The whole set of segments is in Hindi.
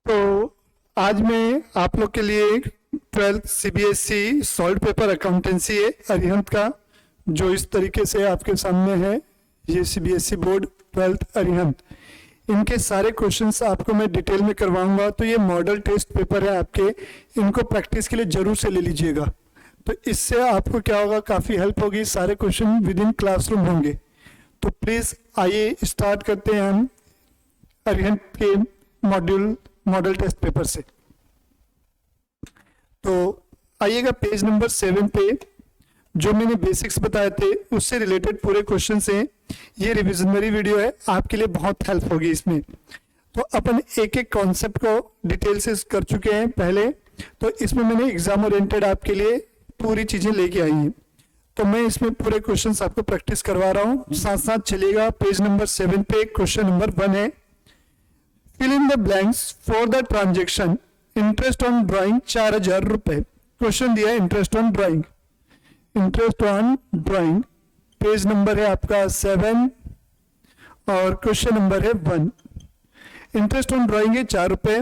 तो आज मैं आप लोग के लिए 12th CBSE solve paper accountancy है अरिहंत का, जो इस तरीके से आपके सामने है। ये सीबीएसई बोर्ड 12th अरिहंत, इनके सारे क्वेश्चंस आपको मैं डिटेल में करवाऊंगा। तो ये मॉडल टेस्ट पेपर है आपके, इनको प्रैक्टिस के लिए जरूर से ले लीजिएगा। तो इससे आपको क्या होगा, काफ़ी हेल्प होगी। सारे क्वेश्चन विद इन क्लासरूम होंगे। तो प्लीज़ आइए स्टार्ट करते हैं हम अरिहंत के मॉडल टेस्ट पेपर से। तो आइएगा पेज नंबर 7 पे, जो मैंने बेसिक्स बताए थे उससे रिलेटेड पूरे क्वेश्चन हैं। ये रिविजनरी वीडियो है, आपके लिए बहुत हेल्प होगी इसमें। तो अपन एक एक कॉन्सेप्ट को डिटेल से कर चुके हैं पहले, तो इसमें मैंने एग्जाम ओरिएंटेड आपके लिए पूरी चीजें लेके आई हैं। तो मैं इसमें पूरे क्वेश्चंस आपको प्रैक्टिस करवा रहा हूँ, साथ साथ चलिएगा। पेज नंबर 7 पे क्वेश्चन नंबर 1 है, fill in the blanks for the transaction interest on drawing 4000 रुपए। क्वेश्चन दिया है interest on drawing, page number है आपका 7 और क्वेश्चन नंबर है 1। इंटरेस्ट ऑन ड्राइंग है 4 रुपए,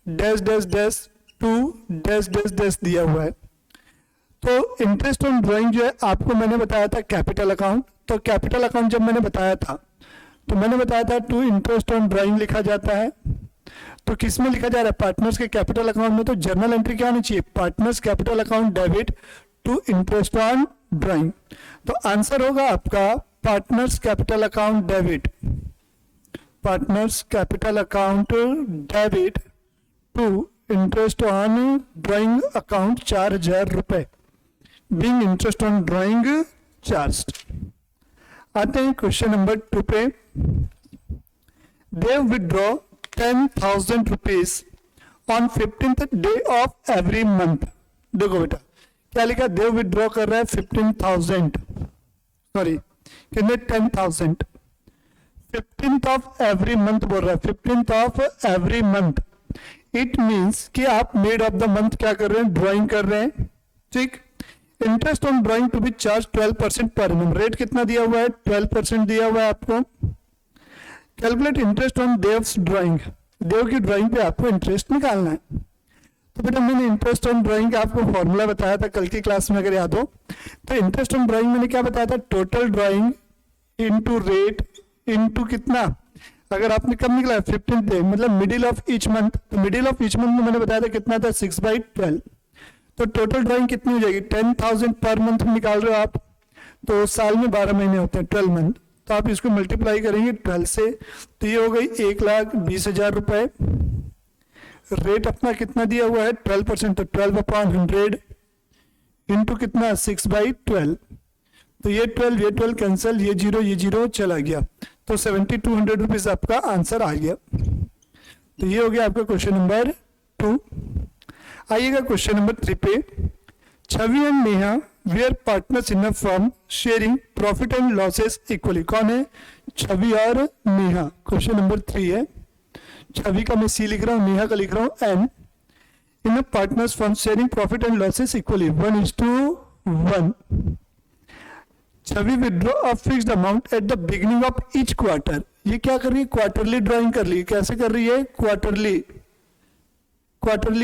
dash dash dash to dash dash dash दिया हुआ है। तो इंटरेस्ट ऑन ड्राइंग जो है आपको मैंने बताया था कैपिटल अकाउंट। तो कैपिटल अकाउंट जब मैंने बताया था तो मैंने बताया था टू इंटरेस्ट ऑन ड्राइंग लिखा जाता है। तो किस में लिखा जा रहा है, पार्टनर्स के कैपिटल अकाउंट में। तो जर्नल एंट्री क्या होनी चाहिए, partners capital account debit to interest on drawing. तो आंसर होगा आपका partners capital account debit, partners capital account debit to interest on drawing account 4000 रुपए, being interest on drawing charged. आते हैं क्वेश्चन नंबर 2 पे। They withdraw 10,000 rupees on 15th day of every month. देखो बेटा क्या लिखा, देव विड्रॉ कर रहा है 15,000, सॉरी कितने 10,000, 15th ऑफ एवरी मंथ बोल रहा है, 15th of every month. It means कि आप मिड ऑफ द मंथ क्या कर रहे हैं, ड्राइंग कर रहे हैं। ठीक, interest on drawing to be charge 12% per annum. Rate कितना दिया हुआ है, 12% दिया हुआ है आपको। Calculate interest on Dev's drawing, Dev की ड्राइंग पे आपको इंटरेस्ट निकालना है। तो बेटा मैंने इंटरेस्ट ऑन ड्राइंग का आपको फॉर्मूला बताया था कल की क्लास में, अगर याद हो। तो इंटरेस्ट ऑन ड्राइंग मैंने क्या बताया था, total drawing into rate into कितना, अगर आपने कब निकला 15th डे मतलब मिडिल ऑफ ईच मंथ। तो मिडिल ऑफ ईच मंथ में मैंने बताया था कितना था, 6/12। तो टोटल ड्राइंग कितनी हो जाएगी, 10,000 पर मंथ में निकाल रहे हो आप। तो साल में 12 महीने होते हैं, 12 मंथ। तो आप इसको मल्टीप्लाई करेंगे 12 से, तो ये हो गई 1,20,000 रुपए। रेट अपना कितना दिया हुआ है 12%, तो 12/100 इंटू कितना 6/12। तो ये 12 कैंसिल, ये 0 चला गया। तो 7,200 रुपीज आपका आंसर आ गया। तो ये हो गया आपका क्वेश्चन नंबर 2। आइएगा क्वेश्चन नंबर 3 पे। Chhavi and Neha were partners in a firm sharing profit and losses equally. कौन है, छवि और नेहा। क्वेश्चन नंबर 3 है, छवि का मैं सी लिख रहा हूँ, नेहा का लिख रहा हूँ N. In a partners firm sharing profit and losses equally 1:1। Chhavi withdraw a fixed amount at the beginning of each quarter. ये क्या कर रही है, क्वार्टरली ड्राइंग कर रही है। कैसे कर रही है, क्वार्टरली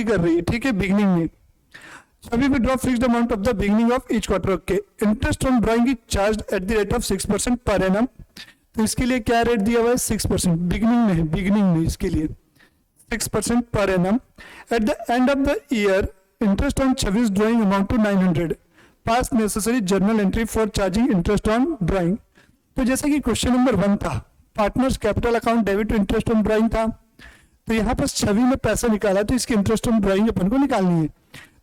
कर रही है। ठीक है, बिगिनिंग में Chhavi withdraw fixed amount of the beginning of each quarter. Okay, interest on drawing is charged at the rate of 6% per annum. तो इसके लिए क्या रेट दिया हुआ है, 6%। बिगिनिंग में इसके लिए 6% per annum. At the end of the year interest on छवि's drawing amount to 900। Pass necessary journal entry for charging interest on drawing. तो जैसे कि क्वेश्चन नंबर 1 था, partners capital account debit to interest on drawing था। तो यहाँ पर छवि में पैसा निकाला, तो इसकी इंटरेस्ट ऑन ड्राइंग अपन को निकालनी है।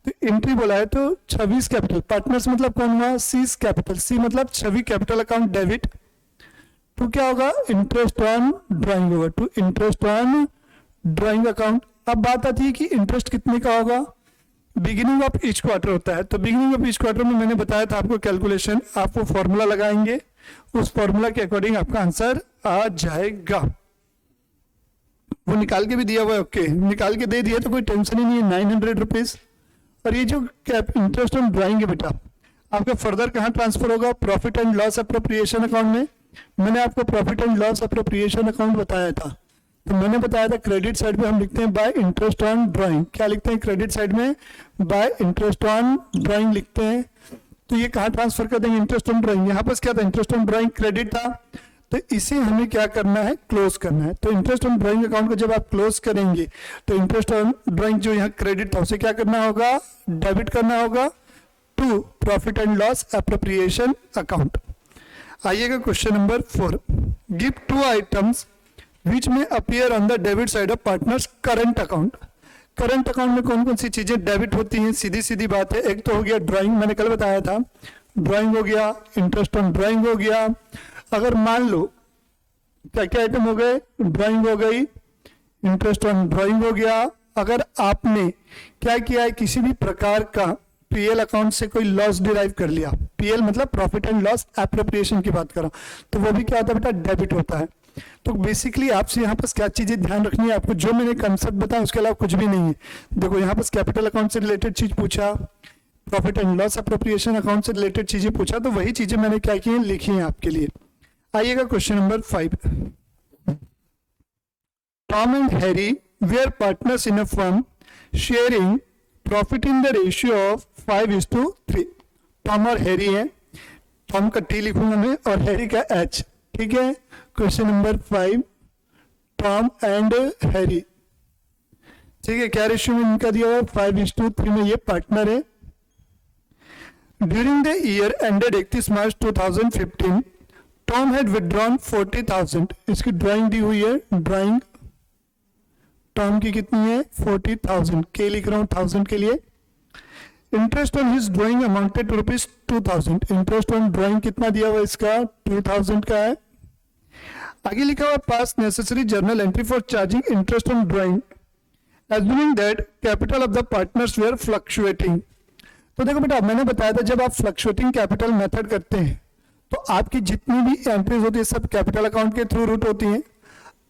तो एंट्री बोला है, तो छवि's कैपिटल, पार्टनर्स मतलब कौन हुआ, सी's कैपिटल, सी मतलब छवि कैपिटल अकाउंट डेबिट तो क्या होगा, इंटरेस्ट ऑन ड्राइंग होगा, to interest on drawing account. अब बात आती है कि इंटरेस्ट कितने का होगा, बिगिनिंग ऑफ ईच क्वार्टर होता है। तो बिगिनिंग ऑफ ईच क्वार्टर में मैंने बताया था आपको कैलकुलेशन, आप वो फॉर्मूला लगाएंगे, उस फॉर्मूला के अकॉर्डिंग आपका आंसर आ जाएगा। वो निकाल के भी दिया हुआ है। ओके, निकाल के दे दिया तो कोई टेंशन ही नहीं है, 900 रुपीज। और ये जो इंटरेस्ट ऑन ड्राइंग है बेटा, आपका फर्दर कहाँ ट्रांसफर होगा, profit and loss appropriation account में। मैंने आपको profit and loss appropriation account बताया था। तो मैंने बताया था क्रेडिट साइड में हम लिखते हैं बाय इंटरेस्ट ऑन ड्राइंग। क्या लिखते हैं क्रेडिट साइड में? बाय इंटरेस्ट ऑन ड्राइंग लिखते हैं। तो ये कहाँ ट्रांसफर कर देंगे? Interest on drawing. यहाँ पर क्या था? इंटरेस्ट ऑन ड्राइंग क्रेडिट था, तो इसे हमें क्या करना है? क्लोज करना है। तो इंटरेस्ट ऑन ड्राइंग अकाउंट को जब आप क्लोज करेंगे तो इंटरेस्ट ऑन ड्राइंग जो यहाँ क्रेडिट था उसे क्या करना होगा? डेबिट करना होगा to profit and loss appropriation account. आइएगा question number 4। Give 2 items which में appear on the debit side of partners current account. Current account में कौन कौन सी चीजें डेबिट होती हैं? सीधी सीधी बात है, एक तो हो गया ड्राइंग, मैंने कल बताया था, ड्राइंग हो गया, इंटरेस्ट ऑन ड्राइंग हो गया। अगर मान लो क्या क्या आइटम हो गए? ड्राइंग हो गई, इंटरेस्ट ऑन ड्राइंग हो गया। अगर आपने क्या किया है? किसी भी प्रकार का पीएल अकाउंट से कोई लॉस डिराइव कर लिया, पीएल मतलब प्रॉफिट एंड लॉस एप्रोप्रिएशन की बात कर रहा हूं, तो वो भी क्या होता है बेटा? डेबिट होता है। तो बेसिकली आपसे यहाँ पर क्या चीजें ध्यान रखनी है आपको? जो मैंने कंसेप्ट बताया उसके अलावा कुछ भी नहीं है। देखो यहाँ पर कैपिटल अकाउंट से रिलेटेड चीज पूछा, profit and loss appropriation account से रिलेटेड चीजें पूछा, तो वही चीजें मैंने क्या की है? लिखी है आपके लिए। आइएगा question number 5। Tom and Harry were partners in a firm sharing profit in the ratio of 5:3। Tom और हैरी है, टॉम का टी लिखूंगा मैं और हैरी का एच, ठीक है। Question number 5, Tom and Harry, ठीक है। क्या रेशियो में इनका दिया हुआ? 5:3 में ये पार्टनर है। During the year ended 31 March 2015 Tom had withdrawn 40,000। इसकी ड्राइंग दी हुई है, ड्राइंग टॉम की कितनी है? 40,000। के लिख रहा हूं 1000 के लिए। Interest on his drawing amounted to ₹2,000। Interest on drawing कितना दिया हुआ इसका? 2,000 का है। आगे लिखा हुआ pass necessary journal entry for charging interest on drawing assuming that capital of the partners were fluctuating. तो देखो बेटा, मैंने बताया था जब आप फ्लक्चुएटिंग कैपिटल मेथड करते हैं तो आपकी जितनी भी एंट्रीज होती है सब कैपिटल अकाउंट के थ्रू रूट होती हैं।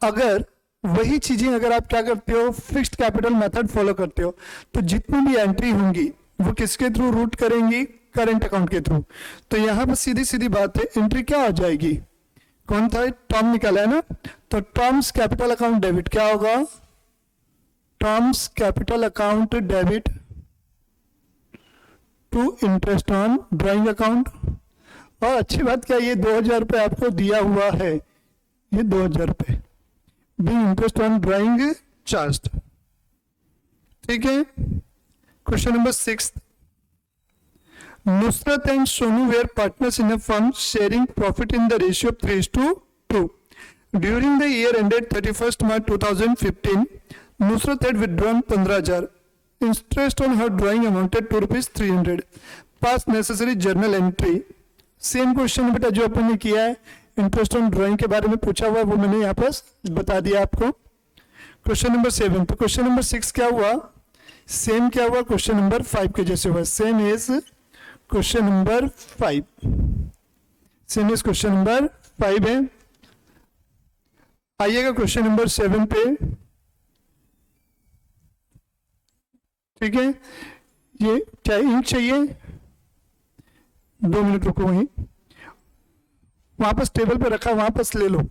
अगर वही चीजें अगर आप क्या करते हो? फिक्स्ड कैपिटल मेथड फॉलो करते हो, तो जितनी भी एंट्री होंगी वो किसके थ्रू रूट करेंगी? करंट अकाउंट के थ्रू। तो यहां पर सीधी सीधी बात है, एंट्री क्या हो जाएगी? कौन था? टॉम निकाला है ना, तो टॉम्स कैपिटल अकाउंट डेबिट क्या होगा? Tom's capital account debit to interest on drawing account. और अच्छी बात क्या, ये 2,000 रुपये आपको दिया हुआ है, ये 2,000 रुपये being interest on drawing charged, ठीक है। Question number 6, Nusrat and Sonu were partners in a firm sharing profit in the ratio of 3:2। During the year ended 31 March 2015 Nusrat had withdrawn 15,000। Interest on her drawing amounted to ₹300। Pass necessary journal entry. Same question बेटा जो अपन ने किया है, इंटरेस्ट ऑन ड्राइंग के बारे में पूछा हुआ है, वो मैंने यहाँ पर बता दिया आपको। क्वेश्चन नंबर 7, तो क्वेश्चन नंबर 6 क्या हुआ? सेम क्या हुआ? क्वेश्चन नंबर 5 के जैसे हुआ, same is question number 5, same is question number 5 है। आइएगा क्वेश्चन नंबर 7 पे, ठीक है। ये क्या इंक चाहिए? 2 मिनट रुको, वहीं वापस टेबल पे रखा, वापस ले लो।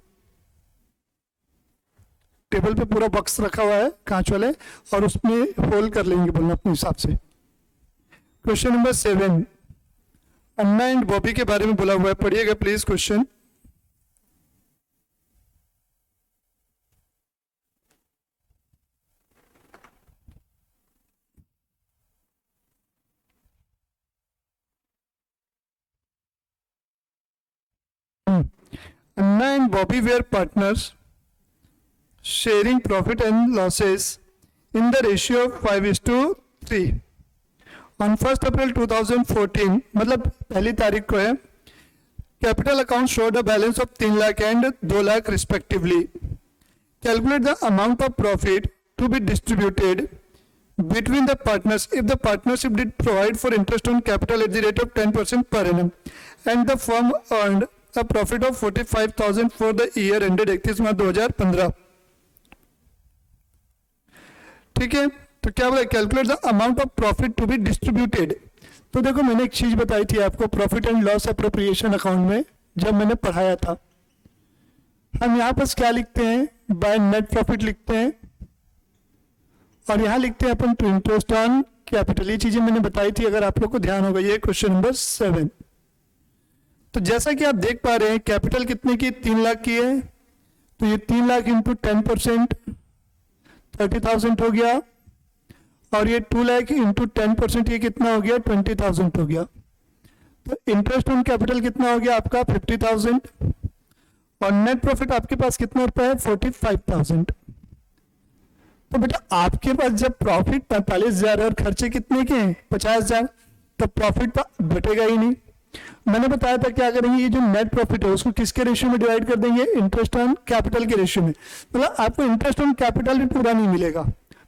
टेबल पे पूरा बॉक्स रखा हुआ है कांच वाले, और उसमें होल कर लेंगे बोलना अपने हिसाब से। Question number 7, Anna and Bobby के बारे में बोला हुआ है, पढ़िएगा please question. Anna and Bobby were partners sharing profit and losses in the ratio of 5:3. On 1st April 2014, मतलब पहली तारीख को है, capital account showed a balance of 3 lakh and 2 lakh respectively. Calculate the amount of profit to be distributed between the partners if the partnership did provide for interest on capital at the rate of 10% per annum and the firm earned a profit of 45,000 for the year ended 31 March 2015। ठीक है, तो क्या बोला? Calculate the amount of profit to be distributed. तो देखो मैंने एक चीज बताई थी आपको profit and loss appropriation account में जब मैंने पढ़ाया था, हम यहाँ पर क्या लिखते हैं, बाय नेट प्रॉफिट लिखते हैं, और यहाँ लिखते हैं अपन टू इंटरेस्ट ऑन कैपिटल। ये चीजें मैंने बताई थी, अगर आप लोग को ध्यान होगा। ये क्वेश्चन नंबर 7। तो जैसा कि आप देख पा रहे हैं, कैपिटल कितने की, 3 लाख की है, तो ये 3 लाख इंटू 10% 30,000 हो गया, और ये 2 लाख इंटू 10% ये कितना हो गया, 20,000 हो गया। तो इंटरेस्ट ऑन कैपिटल कितना हो गया आपका, 50,000, और नेट प्रॉफिट आपके पास कितना रुपया है, 45,000। तो बेटा आपके पास जब प्रॉफिट 45,000 और खर्चे कितने के हैं, 50,000, तो प्रॉफिट तो घटेगा ही नहीं। मैंने बताया था क्या करेंगे, ये जो नेट प्रॉफिट है उसको किसके रेशियो में डिवाइड कर देंगे, इंटरेस्ट ऑन कैपिटल के रेशियो में। मतलब आपको इंटरेस्ट ऑन कैपिटल भी पूरा नहीं मिलेगा,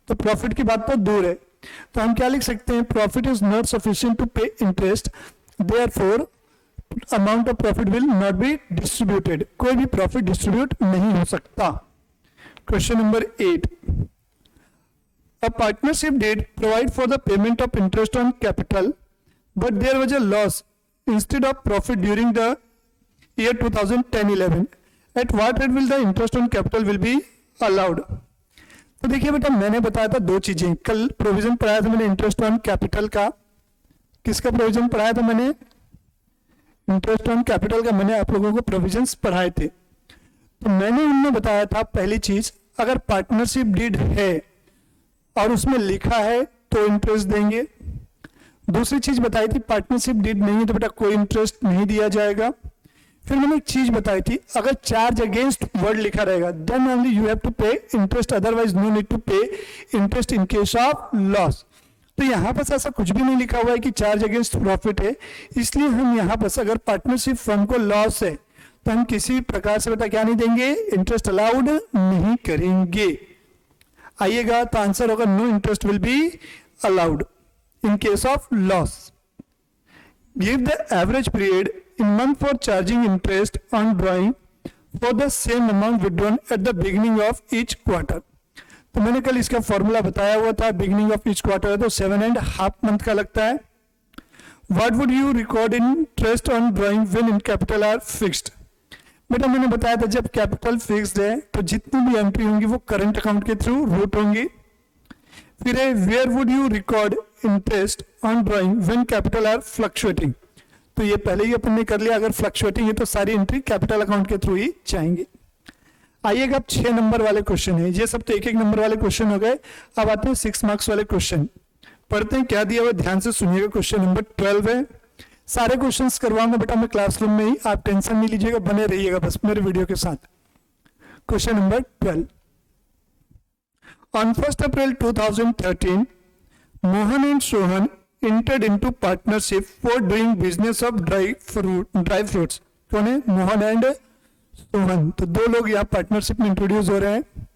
तो प्रॉफिट की बात तो दूर है। तो हम क्या लिख सकते हैं, profit is not sufficient to pay interest, therefore amount of profit will not be distributed. कोई भी प्रॉफिट डिस्ट्रीब्यूट नहीं हो सकता। Question number 8, a partnership did provide for the payment of interest on capital, but there was a loss instead of profit during the year 2010-11. At what rate will the interest on capital will be allowed? तो देखिए बेटा, मैंने बताया था 2 चीजें। कल प्रोविजन पढ़ाया था मैंने इंटरेस्ट ऑन कैपिटल का। किसका प्रोविजन पढ़ाया था मैंने, इंटरेस्ट ऑन कैपिटल का मैंने आप लोगों को प्रोविजंस पढ़ाए थे। तो मैंने उनमें बताया था, पहली चीज, अगर पार्टनरशिप डीड है और उसमें लिखा है तो इंटरेस्ट देंगे। दूसरी चीज बताई थी, पार्टनरशिप डीड नहीं है तो बेटा कोई इंटरेस्ट नहीं दिया जाएगा। फिर मैंने एक चीज बताई थी, अगर चार्ज अगेंस्ट वर्ड लिखा रहेगा then only you have to pay interest, otherwise no need to pay interest in case of loss. तो यहाँ पर ऐसा कुछ भी नहीं लिखा हुआ है कि चार्ज अगेंस्ट प्रॉफिट है, इसलिए हम यहाँ पर अगर पार्टनरशिप फर्म को लॉस है तो हम किसी भी प्रकार से बेटा क्या नहीं देंगे, इंटरेस्ट अलाउड नहीं करेंगे। आइएगा, तो आंसर होगा no interest will be allowed in case of loss. Give the average period in month for charging interest on drawing for the same amount withdrawn at the beginning of each quarter. तो मैंने कल इसका फॉर्मूला बताया हुआ था, बिगिनिंग ऑफ ईच क्वार्टर है तो 7.5 मंथ का लगता है। What would you record in interest on drawing when in capital R fixed. बेटा मैंने बताया था जब कैपिटल फिक्स्ड है तो जितनी भी एंट्री होंगी वो करंट अकाउंट के थ्रू रूट होंगी। फिर है where would you record interest on drawing when capital are fluctuating. तो ये पहले ही अपन ने कर लिया, अगर फ्लक्चुएटिंग है तो सारी एंट्री कैपिटल अकाउंट के थ्रू ही जाएंगे। आइएगा, अब 6 नंबर वाले क्वेश्चन है, ये सब तो 1-1 नंबर वाले क्वेश्चन हो गए। अब आते हैं 6 मार्क्स वाले क्वेश्चन। पढ़ते हैं क्या दिया हुआ, ध्यान से सुनिएगा। क्वेश्चन नंबर 12 है, सारे क्वेश्चंस करवाऊंगा बेटा मैं क्लासरूम में ही, आप टेंशन नहीं लीजिएगा, बने रहिएगा बस मेरे वीडियो के साथ। Question number 12, on 1 April 2013 Mohan and Sohan entered into partnership for doing business of dry fruits। कौन है, मोहन एंड सोहन। तो 2 लोग यहाँ पार्टनरशिप में इंट्रोड्यूस हो रहे हैं।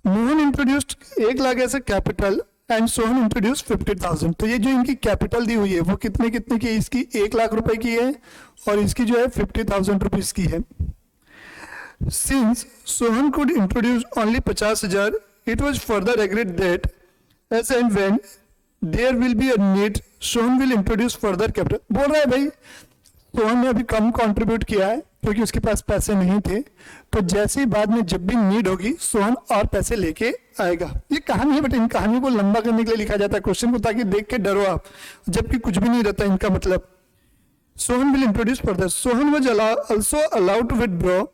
Mohan introduced 1 lakh as a capital and Sohan introduce 50,000। तो ये जो इनकी कैपिटल दी हुई है वो कितने कितने की, इसकी 1 लाख रुपए की है और इसकी जो है 50,000 रुपीज की है। Since Sohan could introduce only 50,000, it was further agreed that as and when there will be a need Sohan will introduce further capital. बोल रहा है भाई सोहन ने अभी कम कंट्रीब्यूट किया है क्योंकि उसके पास पैसे नहीं थे, तो जैसे ही बाद में जब भी नीड होगी सोहन और पैसे लेके आएगा। ये कहानी है, बट इन कहानियों को लंबा करने के लिए लिखा जाता है क्वेश्चन को, ताकि देख के डरो आप, जबकि कुछ भी नहीं रहता इनका मतलब। Sohan will introduce further, Sohan was also allowed to withdraw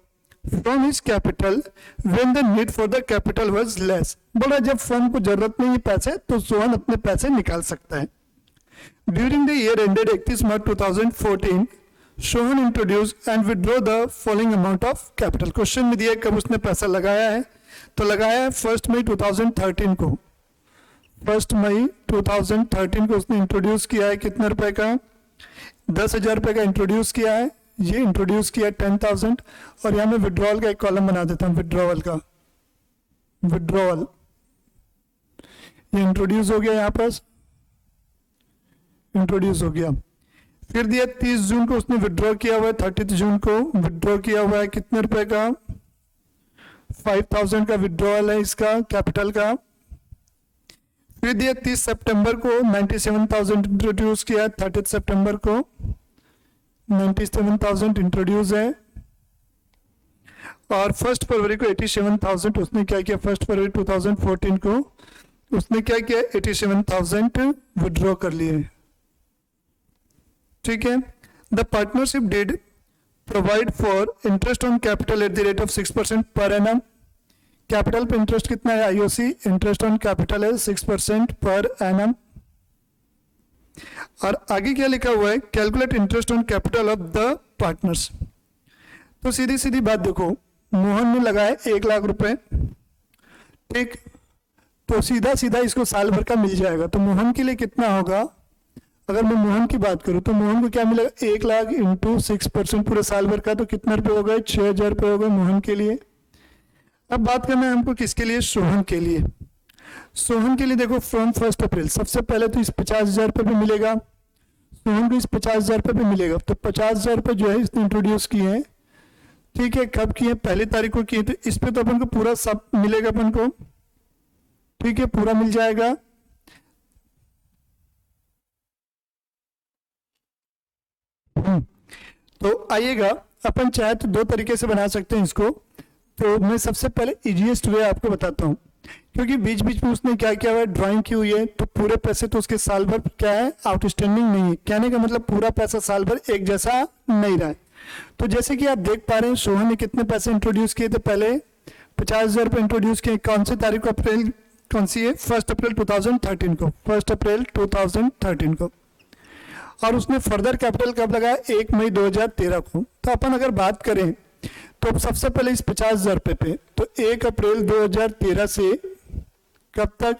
from his capital when the need for the capital was less। बोला जब फर्म को जरूरत नहीं है पैसे तो सोहन अपने पैसे निकाल सकता है। During the year ended 31 March 2014 Sohan introduce and withdraw the following amount of capital. Question में दिया कब उसने पैसा लगाया है, तो लगाया है 1 मई 2013 को। 1 मई 2013 को उसने इंट्रोड्यूस किया है, कितने रुपए का, 10,000 रुपए का इंट्रोड्यूस किया है। ये इंट्रोड्यूस किया 10,000, और यहाँ मैं विड्रॉल का एक कॉलम बना देता हूँ, विड्रॉवल का, विड्रॉवल ये इंट्रोड्यूस हो गया, यहाँ पर इंट्रोड्यूस हो गया। फिर दिया 30 जून को उसने विड्रॉ किया हुआ है, 30 जून को विड्रॉ किया हुआ है, कितने रुपए का, 5,000 का विड्रॉल है इसका कैपिटल का। फिर दिया 30 सितंबर को 97,000 इंट्रोड्यूस किया, 30 सितंबर को 97,000 इंट्रोड्यूस है। और 1 फरवरी को 87,000 उसने क्या किया, 1 फरवरी 2014 को उसने क्या किया, 87,000 विड्रॉ कर लिए। ठीक है। The partnership did provide for interest on capital at the rate of 6% per annum. Capital पे इंटरेस्ट कितना है, आईओसी इंटरेस्ट ऑन कैपिटल है 6% पर एनम। और आगे क्या लिखा हुआ है, calculate interest on capital of the partners. तो सीधी सीधी बात देखो, मोहन ने लगाया 1 लाख रुपए, ठीक, तो सीधा सीधा इसको साल भर का मिल जाएगा। तो मोहन के लिए कितना होगा, अगर मैं मोहन की बात करूं तो मोहन को क्या मिलेगा, 1 लाख इंटू 6% पूरे साल भर का, तो कितना रुपये हो गए, 6,000 रुपये हो गए मोहन के लिए। अब बात करना है हमको किसके लिए, सोहन के लिए। सोहन के लिए देखो फ्रॉम 1 अप्रैल, सबसे पहले तो इस 50,000 रुपये पे मिलेगा, सोहन को इस 50,000 रुपये पे मिलेगा। तो 50,000 रुपये जो है इसने इंट्रोड्यूस किए हैं, ठीक है, कब किए, 1 तारीख को किए, तो इस पे तो अपन को पूरा सब मिलेगा अपन को, ठीक है, पूरा मिल जाएगा। तो आइएगा, अपन चाहे तो 2 तरीके से बना सकते हैं इसको। तो मैं सबसे पहले इजीएस्ट वे आपको बताता हूँ, क्योंकि बीच बीच में उसने क्या किया हुआ है, ड्राइंग की हुई है, तो पूरे पैसे तो उसके साल भर क्या है, आउटस्टैंडिंग नहीं है। कहने का मतलब पूरा पैसा साल भर एक जैसा नहीं रहा है। तो जैसे कि आप देख पा रहे हैं, सोहन ने कितने पैसे इंट्रोड्यूस किए थे, पहले 50,000 रुपये इंट्रोड्यूस किए। कौन सी तारीख को, अप्रैल कौन सी है, 1 अप्रैल 2013 को, 1 अप्रैल 2013 को। और उसने फर्दर कैपिटल कब लगाया, 1 मई 2013 को। तो अपन अगर बात करें तो सबसे पहले इस 50,000 रुपये पे, तो 1 अप्रैल 2013 से कब तक,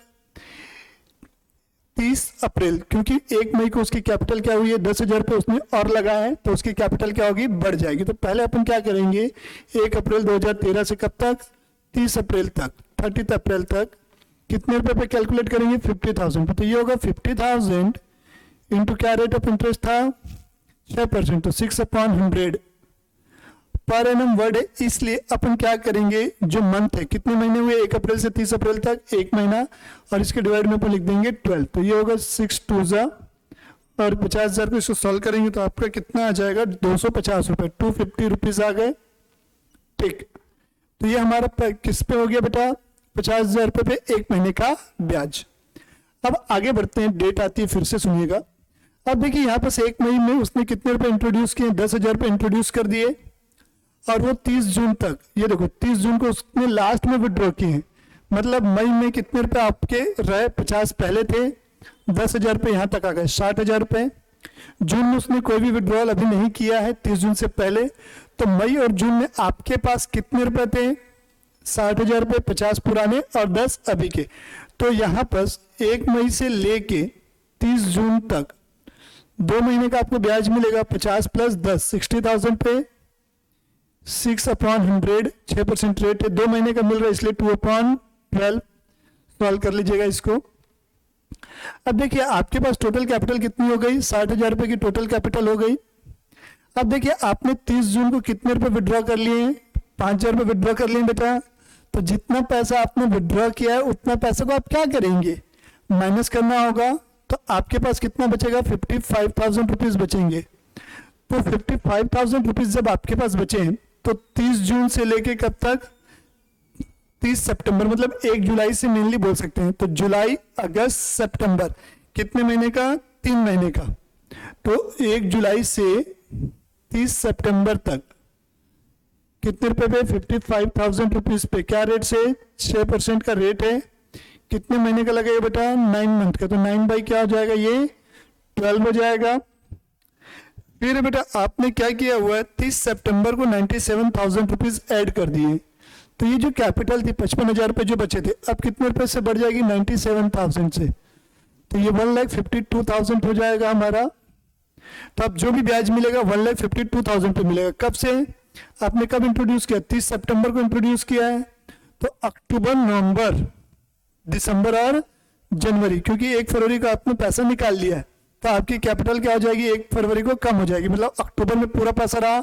30 अप्रैल, क्योंकि 1 मई को उसकी कैपिटल क्या हुई है, 10,000 रुपये उसने और लगाया है, तो उसकी कैपिटल क्या होगी, बढ़ जाएगी। तो पहले अपन क्या करेंगे, 1 अप्रैल 2013 से कब तक, 30 अप्रैल तक, 30 अप्रैल तक कितने रुपए पे कैलकुलेट करेंगे, 50,000 पे। तो ये होगा 50,000 इंटू क्या रेट ऑफ इंटरेस्ट था, 6%, तो 6/100 पर एनम वर्ड है, इसलिए अपन क्या करेंगे, जो मंथ है, कितने महीने हुए, 1 अप्रैल से 30 अप्रैल तक 1 महीना, और इसके डिवाइड में अपन लिख देंगे 12। तो ये होगा 6 2 जा, और 50,000 को इसको सॉल्व करेंगे तो आपका कितना आ जाएगा, 250 रुपये, 250 रुपीज आ गए। ठीक, तो ये हमारा किस पे हो गया बेटा, 50,000 रुपये पे 1 महीने का ब्याज। अब आगे बढ़ते हैं, डेट आती है, फिर से सुनिएगा। अब देखिए यहाँ पर 1 मई में उसने कितने रुपए इंट्रोड्यूस किए, 10,000 रुपये इंट्रोड्यूस कर दिए, और वो 30 जून तक, ये देखो 30 जून को उसने लास्ट में विड्रॉ किए हैं। मतलब मई में कितने रुपए आपके रहे, 50 पहले थे, 10,000 रुपये यहाँ तक आ गए, 60,000 रुपये। जून में उसने कोई भी विड्रॉल अभी नहीं किया है 30 जून से पहले, तो मई और जून में आपके पास कितने रुपए थे, 60,000 रुपये, 50 पुराने और 10 अभी के। तो यहाँ पर 1 मई से लेके 30 जून तक 2 महीने का आपको ब्याज मिलेगा, 50 + 10, 60,000 पे 6/100, 6% रेट है, 2 महीने का मिल रहा है, इसलिए 2/12 सॉल्व कर लीजिएगा इसको। अब देखिए आपके पास टोटल कैपिटल कितनी हो गई, 60,000 रुपये की टोटल कैपिटल हो गई। अब देखिए आपने 30 जून को कितने रुपए विड्रॉ कर लिए हैं, 5,000 रुपये विड्रॉ कर लिए बेटा। तो जितना पैसा आपने विड्रॉ किया है उतना पैसा को आप क्या करेंगे, माइनस करना होगा। तो आपके पास कितना बचेगा, 55,000 रुपीज बचेंगे। तो 55,000 रुपीज जब आपके पास बचे हैं, तो 30 जून से लेके कब तक, 30 सितंबर, मतलब 1 जुलाई से मेनली बोल सकते हैं। तो जुलाई, अगस्त, सितंबर, कितने महीने का, 3 महीने का। तो 1 जुलाई से 30 सितंबर तक कितने रुपए पे, 55,000 रुपीज पे, क्या रेट से, 6% का रेट है। कितने महीने का लगेगा बेटा, 9 मंथ का। तो 9 बाई क्या हो जाएगा, ये 12 हो जाएगा। फिर बेटा आपने क्या किया हुआ है, 30 सितंबर को 97,000 रुपीज ऐड कर दिए। तो ये जो कैपिटल थी 55,000 रुपये जो बचे थे, अब कितने रुपए से बढ़ जाएगी, 97,000 से। तो ये 1,52,000 हो जाएगा हमारा। तो अब जो भी ब्याज मिलेगा 1,52,000 पे मिलेगा। कब से, आपने कब इंट्रोड्यूस किया, 30 सितंबर को इंट्रोड्यूस किया है। तो अक्टूबर, नवंबर, दिसंबर और जनवरी, क्योंकि 1 फरवरी को आपने पैसा निकाल लिया है, तो आपकी कैपिटल क्या हो जाएगी, 1 फरवरी को कम हो जाएगी। मतलब अक्टूबर में पूरा पैसा रहा,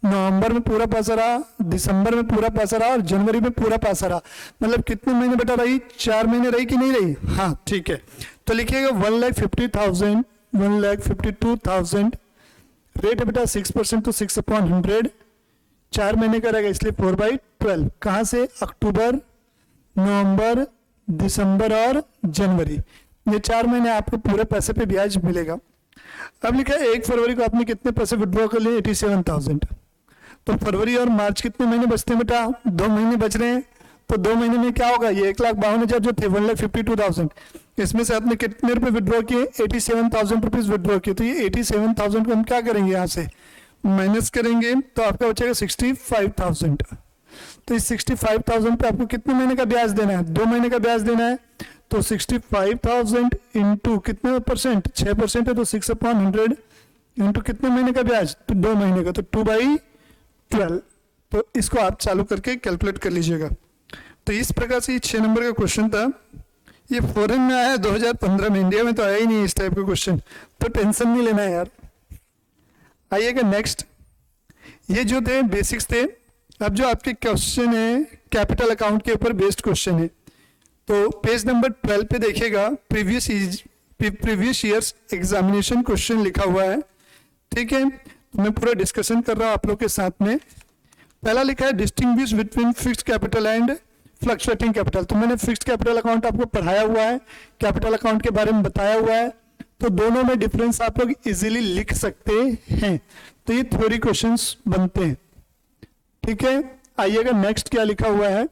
नवंबर में पूरा पैसा रहा, दिसंबर में पूरा पैसा रहा और जनवरी में पूरा पैसा रहा। मतलब कितने महीने बेटा रही, 4 महीने रही कि नहीं रही, हाँ ठीक है। तो लिखिएगा 1,50,000, 1,52,000, रेट है बेटा 6%, तो 6/100, 4 महीने का रहेगा इसलिए 4/12। कहाँ से? अक्टूबर, नवंबर, दिसंबर और जनवरी, ये 4 महीने आपको पूरे पैसे पे ब्याज मिलेगा। अब लिखा है 1 फरवरी को आपने कितने पैसे विड्रॉ कर लिए? 87,000। तो फरवरी और मार्च कितने महीने बचते हैं बेटा? 2 महीने बच रहे हैं। तो 2 महीने में क्या होगा? ये 1,52,000 जो थे 1,52,000, इसमें से आपने कितने रुपए विड्रॉ किए? 87,000 रुपीज विड्रॉ किए। तो ये 87,000 को हम क्या करेंगे? यहाँ से माइनस करेंगे तो आपका बचेगा 65,000। तो इस 65,000 पे आपको कितने महीने का ब्याज देना है? 2 महीने का ब्याज देना है। तो 65,000 इंटू कितने परसेंट? 6% है, तो 6/100 इंटू कितने महीने का ब्याज? तो 2 महीने का, तो 2/12। तो इसको आप चालू करके कैलकुलेट कर लीजिएगा। तो इस प्रकार से ये 6 नंबर का क्वेश्चन था। ये फॉरेन में आया 2015 में, इंडिया में तो आया ही नहीं इस टाइप का क्वेश्चन, तो टेंशन नहीं लेना है यार। आइएगा नेक्स्ट, ये जो थे बेसिक्स थे। अब जो आपके क्वेश्चन है कैपिटल अकाउंट के ऊपर बेस्ड क्वेश्चन है, तो पेज नंबर 12 पे देखिएगा प्रीवियस ईयर्स एग्जामिनेशन क्वेश्चन लिखा हुआ है। ठीक है, तो मैं पूरा डिस्कशन कर रहा हूँ आप लोग के साथ में। पहला लिखा है distinguish between fixed capital and fluctuating capital. तो मैंने फिक्स्ड कैपिटल अकाउंट आपको पढ़ाया हुआ है, कैपिटल अकाउंट के बारे में बताया हुआ है, तो दोनों में डिफरेंस आप लोग इजीली लिख सकते हैं। तो ये थ्योरी क्वेश्चंस बनते हैं। ठीक है, आइएगा नेक्स्ट क्या लिखा हुआ है।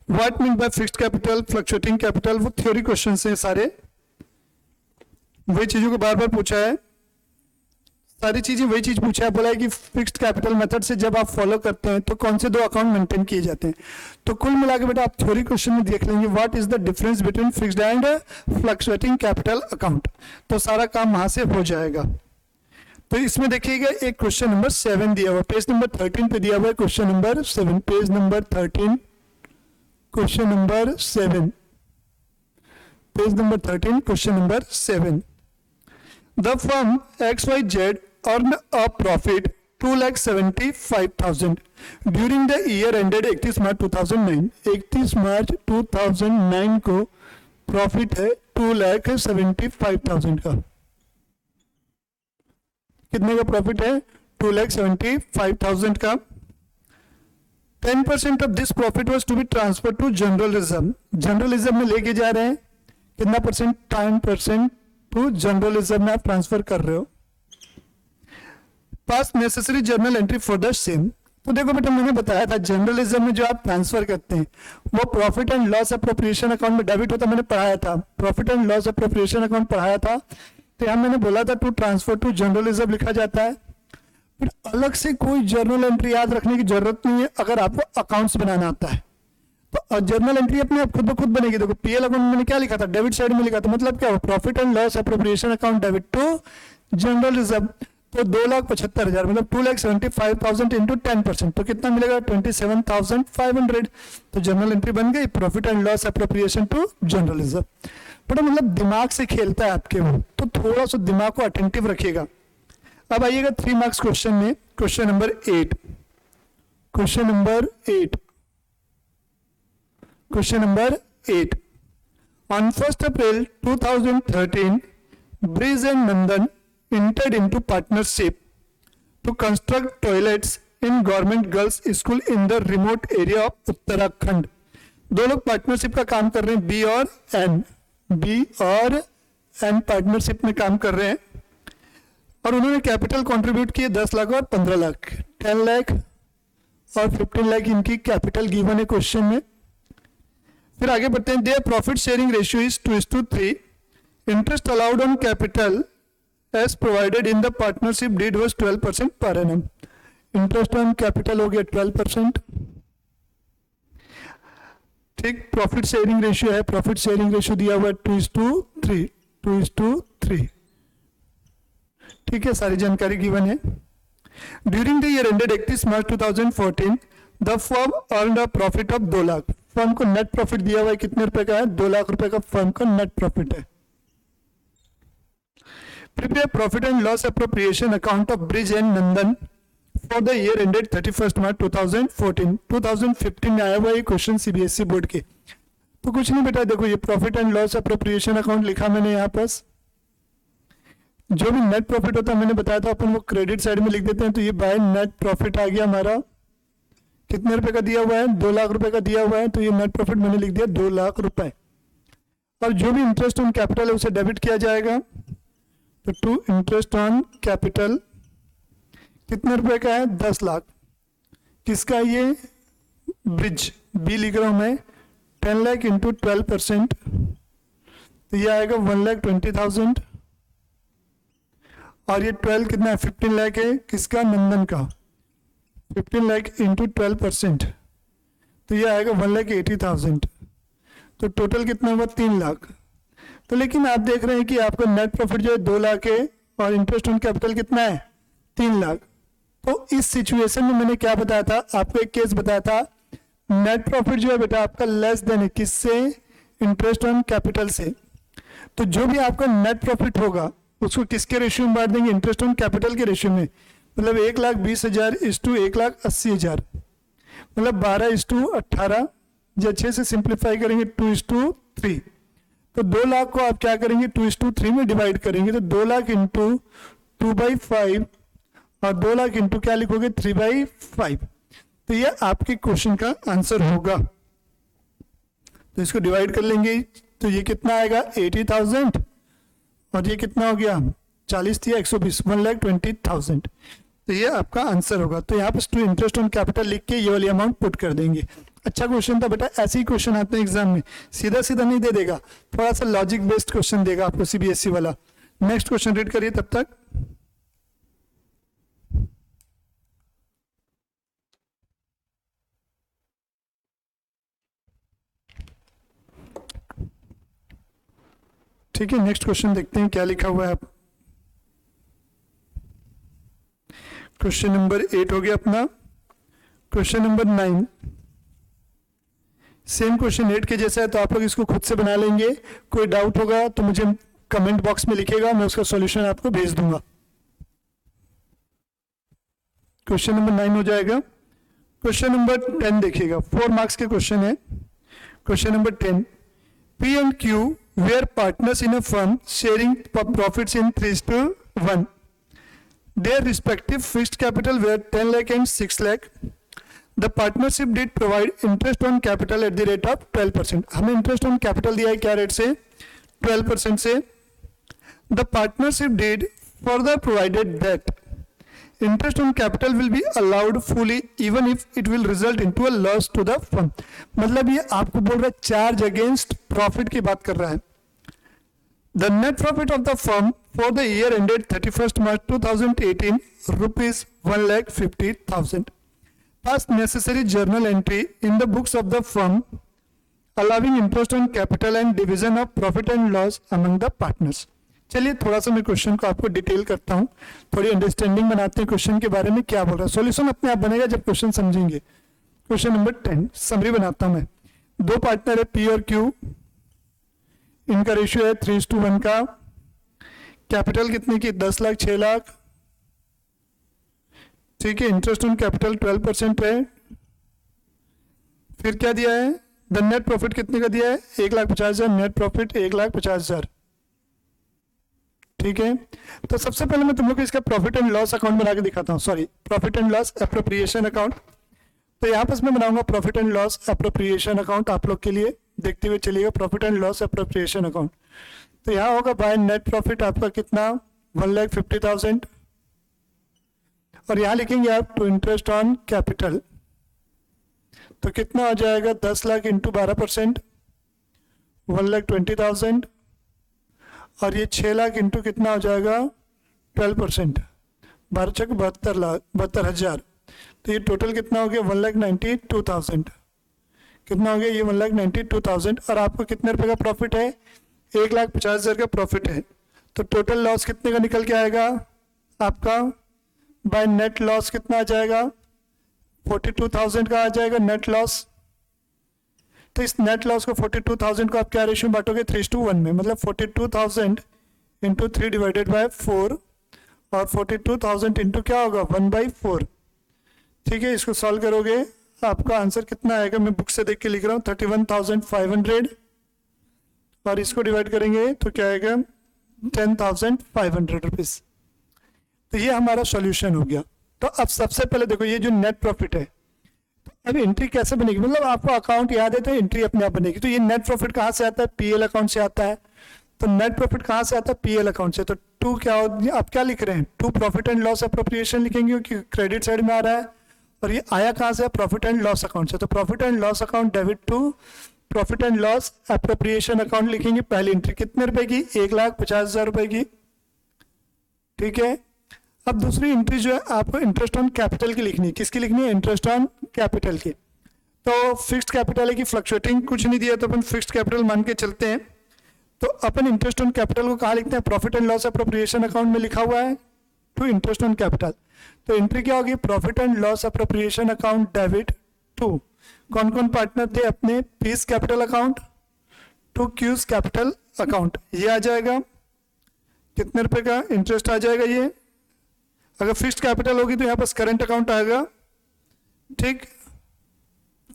What mean by fixed capital, fluctuating capital, वो थ्योरी क्वेश्चंस हैं सारे, वही चीजों को बार बार पूछा है, सारी चीजें वही चीज पूछा है। बोला है कि फिक्स्ड कैपिटल मेथड से जब आप फॉलो करते हैं तो कौन से 2 अकाउंट मेंटेन किए जाते हैं। तो कुल मिला के बेटा आप थ्योरी क्वेश्चन में देख लेंगे what is the difference between fixed and fluctuating capital account, तो सारा काम वहां से हो जाएगा। तो इसमें देखिएगा एक क्वेश्चन नंबर 7 दिया हुआ, पेज नंबर 13 पे दिया हुआ है question number 7, page number 13 question number 7, page number 13 question number 7। The firm XYZ earned a profit 2,75,000 during the year ended 31 March 2009। 31 मार्च 2009 को प्रॉफिट है 2,75,000 का। कितने का प्रॉफिट है? 2,75,000 का। 10% of this profit was to be transfer to general reserve. General reserve में लेके जा रहे हैं कितना परसेंट? 10% टू जनरल रिजर्व में आप ट्रांसफर कर रहे हो। पास necessary journal entry for the same. तो देखो बेटा मैंने बताया था जनरल रिजर्व में जो आप ट्रांसफर करते हैं वो profit and loss appropriation account में डेबिट होता, मैंने पढ़ाया था, profit and loss appropriation account पढ़ाया था। तो यहाँ मैंने बोला था to transfer to general reserve लिखा जाता है। फिर अलग से कोई जर्नल एंट्री याद रखने की जरूरत नहीं है अगर आपको अकाउंट्स बनाना आता है। तो जर्नल एंट्री अपने आप खुद ब खुद बनेगी। देखो पीएल अकाउंट में मैंने क्या लिखा था? डेबिट साइड में लिखा था, मतलब क्या हो? Profit and loss appropriation account debit to general reserve. तो 2,75,000 मतलब 2,75,000 इंटू 10%, तो कितना मिलेगा? 27,500। तो जनरल एंट्री बन गई, profit and loss appropriation to general reserve. बड़ा मतलब दिमाग से खेलता है आपके वो, तो थोड़ा सा दिमाग को अटेंटिव रखिएगा। अब आइएगा 3 मार्क्स क्वेश्चन में, question number 8, question number 8, question number 8। On 1st April 2013, Breeze and Nandan entered into partnership to construct toilets in government girls school in the remote area of Uttarakhand। 2 लोग पार्टनरशिप का काम कर रहे हैं, बी और एन पार्टनरशिप में काम कर रहे हैं, और उन्होंने कैपिटल कंट्रीब्यूट किए 10 लाख और 15 लाख, 10 लाख और 15 लाख इनकी कैपिटल गिवन है क्वेश्चन में। फिर आगे बढ़ते हैं। Their profit sharing ratio is 2:3। Interest allowed on capital as provided in the partnership deed was 12% per annum. Interest on capital हो गया 12%। ठीक, प्रॉफिट शेयरिंग रेशियो है, प्रॉफिट शेयरिंग रेशियो दिया हुआ है 2:3, 2:3। ठीक है, सारी जानकारी गिवन है। During the year ended 31 March 2014 the firm earned a profit of 2 lakh. Firm को नेट प्रॉफिट दिया हुआ है, कितने रुपए का है? 2 लाख रुपए का फर्म का नेट प्रॉफिट है। Prepare profit and loss appropriation account of bridge and Nandan for the year ended 31 मार्च 2014। 2015 में आया हुआ ये क्वेश्चन सीबीएसई बोर्ड के। तो कुछ नहीं बेटा, देखो ये profit and loss appropriation account लिखा मैंने यहाँ पास। जो भी नेट प्रॉफिट होता है मैंने बताया था अपन वो क्रेडिट साइड में लिख देते हैं। तो ये बाय नेट प्रॉफिट आ गया हमारा, कितने रुपए का दिया हुआ है, 2 लाख रुपए का दिया हुआ है, तो ये नेट प्रॉफिट मैंने लिख दिया 2 लाख रुपए। और जो भी इंटरेस्ट ऑन कैपिटल है उसे डेबिट किया जाएगा। तो टू इंटरेस्ट ऑन कैपिटल कितने रुपए का है, 10 लाख। किसका, ये ब्रिज बी लिख रहा हूं मैं, 10 लाख इंटू 12%, तो ये आएगा 1,20,000। और ये 12 कितना है, 15 लाख है, किसका, नंदन का। 15 लाख इंटू 12%, तो ये आएगा 1,80,000। तो टोटल कितना हुआ, 3 लाख। तो लेकिन आप देख रहे हैं कि आपका नेट प्रॉफिट जो है 2 लाख है और इंटरेस्ट ऑन कैपिटल कितना है, 3 लाख। तो इस सिचुएशन में मैंने क्या बताया था आपको, एक केस बताया था, नेट प्रॉफिट जो है बेटा आपका लेस देन है, किससे, इंटरेस्ट ऑन कैपिटल से। तो जो भी आपका नेट प्रॉफिट होगा उसको किसके रेशियो में बांट देंगे, इंटरेस्ट ऑन कैपिटल के रेशियो में। मतलब 1,20,000 इस टू 1,80,000, मतलब 12:18, जो अच्छे से सिंप्लीफाई करेंगे 2:3। तो 2 लाख को आप क्या करेंगे, 2:3 में डिवाइड करेंगे। तो 2 लाख इंटू 2/5 और 2 लाख इंटू क्या लिखोगे, 3/5। तो ये आपके क्वेश्चन का आंसर होगा। तो इसको डिवाइड कर लेंगे, तो ये कितना आएगा, 80,000, और ये कितना हो गया, 40 थी 120, 1,20,000। तो ये आपका आंसर होगा। तो यहाँ पे टू इंटरेस्ट ऑन कैपिटल लिख के ये वाली अमाउंट पुट कर देंगे। अच्छा क्वेश्चन था बेटा, ऐसे ही क्वेश्चन आते हैं एग्जाम में, सीधा सीधा नहीं दे देगा, थोड़ा सा लॉजिक बेस्ड क्वेश्चन देगा आपको सीबीएसई वाला। नेक्स्ट क्वेश्चन रीड करिए तब तक। ठीक है, नेक्स्ट क्वेश्चन देखते हैं क्या लिखा हुआ है। क्वेश्चन नंबर 8 हो गया अपना। क्वेश्चन नंबर 9 सेम क्वेश्चन 8 के जैसा है, तो आप लोग इसको खुद से बना लेंगे। कोई डाउट होगा तो मुझे कमेंट बॉक्स में लिखेगा, मैं उसका सॉल्यूशन आपको भेज दूंगा। क्वेश्चन नंबर 9 हो जाएगा। क्वेश्चन नंबर 10 देखिएगा, 4 मार्क्स के क्वेश्चन है। Question number 10, P and Q were partners in a firm sharing profits in 3:1. Their respective fixed capital were 10 lakh and 6 lakh. The partnership did provide interest on capital at the rate of 12%. हमें interest on capital दिया है क्या रेट से, 12% से। The partnership did further provided that interest on capital will be allowed fully even if it will result into a loss to the firm. मतलब ये आपको बोल रहा है चार्ज अगेंस्ट प्रॉफिट की बात कर रहा है। The net profit of the firm for the year ended 31st March 2018 rupees 1,50,000. Pass necessary journal entry in the books of the firm allowing interest on capital and division of profit and loss among the partners. चलिए थोड़ा सा मैं क्वेश्चन को आपको डिटेल करता हूँ, थोड़ी अंडरस्टैंडिंग बनाते हैं क्वेश्चन के बारे में क्या बोल रहा है। सॉल्यूशन अपने आप बनेगा जब क्वेश्चन समझेंगे। क्वेश्चन नंबर 10 समरी बनाता हूँ मैं। 2 पार्टनर है P और Q, इनका रेशियो है 3:1 का। कैपिटल कितने की, 10 लाख 6 लाख। ठीक है, इंटरेस्ट ऑन कैपिटल 12% है। फिर क्या दिया है, द नेट प्रॉफिट कितने का दिया है, 1,50,000। Net profit 1,50,000। ठीक है, तो सबसे पहले मैं तुम लोग को इसका प्रॉफिट एंड लॉस अकाउंट बना के दिखाता हूँ, sorry profit and loss appropriation account. तो यहाँ पर मैं बनाऊंगा profit and loss appropriation account आप लोग के लिए, देखते हुए चलिएगा। Profit and loss appropriation account, तो यहाँ होगा बाय नेट प्रॉफिट आपका कितना, 1,50,000। और यहाँ लिखेंगे आप टू इंटरेस्ट ऑन कैपिटल, तो कितना हो जाएगा, 10 लाख इंटू 12%, 1,20,000। और ये 6 लाख इंटू कितना हो जाएगा, 12%, 72,000। तो ये टोटल कितना हो गया, 1,92,000। कितना हो गया ये, 1,92,000। और आपको कितने रुपए का प्रॉफिट है, 1,50,000 का प्रॉफिट है। तो टोटल लॉस कितने का निकल के आएगा आपका, बाय नेट लॉस कितना आ जाएगा, 42,000 का आ जाएगा नेट लॉस। तो इस नेट लॉस को 42,000 को आप क्या रेशियो बांटोगे, 3:1 में। मतलब 42,000 इंटू 3 डिवाइडेड बाय 4, और 42,000 इंटू क्या होगा, 1/4। ठीक है, इसको सॉल्व करोगे आपका आंसर कितना आएगा, मैं बुक से देख के लिख रहा हूँ, 31,500। और इसको डिवाइड करेंगे तो क्या आएगा, 10,500 रुपीज। तो ये हमारा सॉल्यूशन हो गया। तो अब सबसे पहले देखो ये जो नेट प्रॉफिट है, तो अब एंट्री कैसे बनेगी, मतलब आपको अकाउंट याद है तो एंट्री अपने आप बनेगी। तो ये नेट प्रॉफिट कहाँ से आता है, पीएल अकाउंट से आता है। तो नेट प्रॉफिट कहाँ से आता है, पीएल अकाउंट से। तो टू क्या आप क्या लिख रहे हैं, to profit and loss appropriation लिखेंगे क्योंकि क्रेडिट साइड में आ रहा है। और ये आया कहाँ से, प्रॉफिट एंड लॉस अकाउंट से। तो profit and loss account debit to profit and loss appropriation account लिखेंगे। पहली एंट्री कितने रुपए की, 1,50,000 रुपए की, ठीक है। अब दूसरी एंट्री जो है आपको इंटरेस्ट ऑन कैपिटल की लिखनी है। किसकी लिखनी है, इंटरेस्ट ऑन कैपिटल की। तो फिक्स्ड कैपिटल है कि फ्लक्चुएटिंग कुछ नहीं दिया तो अपन फिक्स्ड कैपिटल मान के चलते हैं। तो अपन इंटरेस्ट ऑन कैपिटल को कहाँ लिखते हैं, profit and loss appropriation account में लिखा हुआ है टू इंटरेस्ट ऑन कैपिटल। तो एंट्री क्या होगी, profit and loss appropriation account debit to कौन कौन पार्टनर थे अपने, P's capital account to Q's capital account. ये आ जाएगा कितने रुपए का इंटरेस्ट आ जाएगा ये। अगर फिक्स्ड कैपिटल होगी तो यहाँ पर करंट अकाउंट आएगा, ठीक।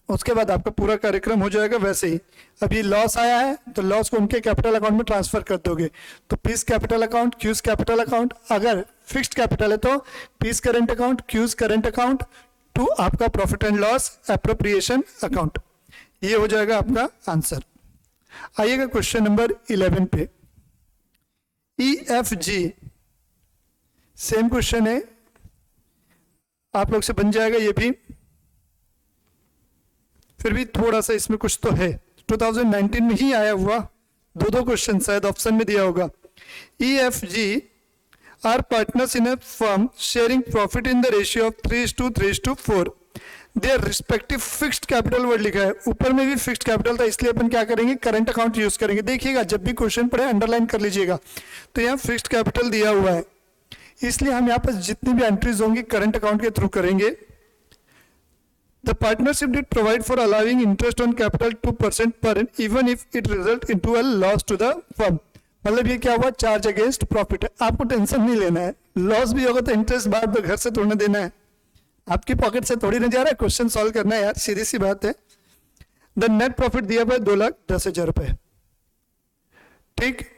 उसके बाद आपका पूरा कार्यक्रम हो जाएगा वैसे ही। अब ये लॉस आया है तो लॉस को उनके कैपिटल अकाउंट में ट्रांसफर कर दोगे। तो P's capital account, Q's capital account. अगर फिक्स्ड कैपिटल है तो P's current account, Q's current account to आपका profit and loss appropriation account. ये हो जाएगा आपका आंसर। आइएगा क्वेश्चन नंबर 11 पे। EFG सेम क्वेश्चन है, आप लोग से बन जाएगा ये भी, फिर भी थोड़ा सा इसमें कुछ तो है। 2019 में ही आया हुआ, दो क्वेश्चन शायद ऑप्शन में दिया होगा। EFG are partners in a firm sharing profit in the ratio of 3:3:4। Their respective fixed capital word लिखा है, ऊपर में भी फिक्स्ड कैपिटल था इसलिए अपन क्या करेंगे, करंट अकाउंट यूज करेंगे। देखिएगा जब भी क्वेश्चन पढ़े अंडरलाइन कर लीजिएगा। तो यहाँ फिक्स्ड कैपिटल दिया हुआ है इसलिए हम यहाँ पर जितनी भी एंट्रीज होंगी करंट अकाउंट के थ्रू करेंगे। The partnership did provide for allowing interest on capital 2% per annum even if it result into a loss to the firm. मतलब ये क्या हुआ, चार्ज अगेंस्ट प्रॉफिट है। आपको टेंशन नहीं लेना है, लॉस भी होगा तो इंटरेस्ट बाद तो घर से तोड़ने देना है, आपकी पॉकेट से थोड़ी नहीं जा रहा है, क्वेश्चन सॉल्व करना है यार, सीधी सी बात है। द नेट प्रॉफिट दिया हुआ है 2,10,000 रुपए, ठीक।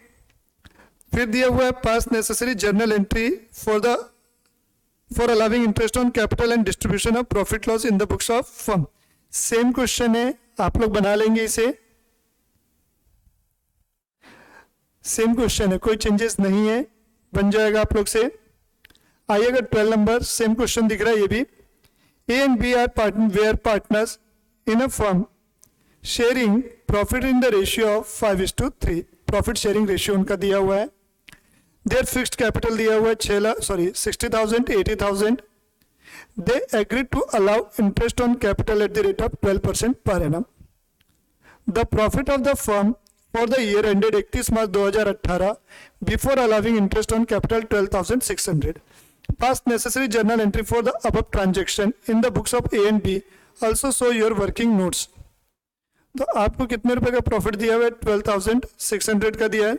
फिर दिया हुआ है पास necessary journal entry for allowing interest on capital and distribution of profit loss in the books of firm. Same question है, आप लोग बना लेंगे इसे, सेम क्वेश्चन है, कोई चेंजेस नहीं है, बन जाएगा आप लोग से। आइएगा 12 नंबर, सेम क्वेश्चन दिख रहा है ये भी। A and B are partners in a firm sharing profit in the ratio of 5:3। Profit sharing ratio उनका दिया हुआ है। देयर फिक्स्ड कैपिटल दिया हुआ है 60,000, 80,000। They agree to allow interest on capital at the rate of 12% per annum। The profit of the firm for the year ended 31 March 2018 before allowing interest on capital 12,600। Pass necessary journal entry for the above transaction in the books of A and B, also show your working notes. तो आपको कितने रुपए का प्रॉफिट दिया हुआ है, 12,600 का दिया है।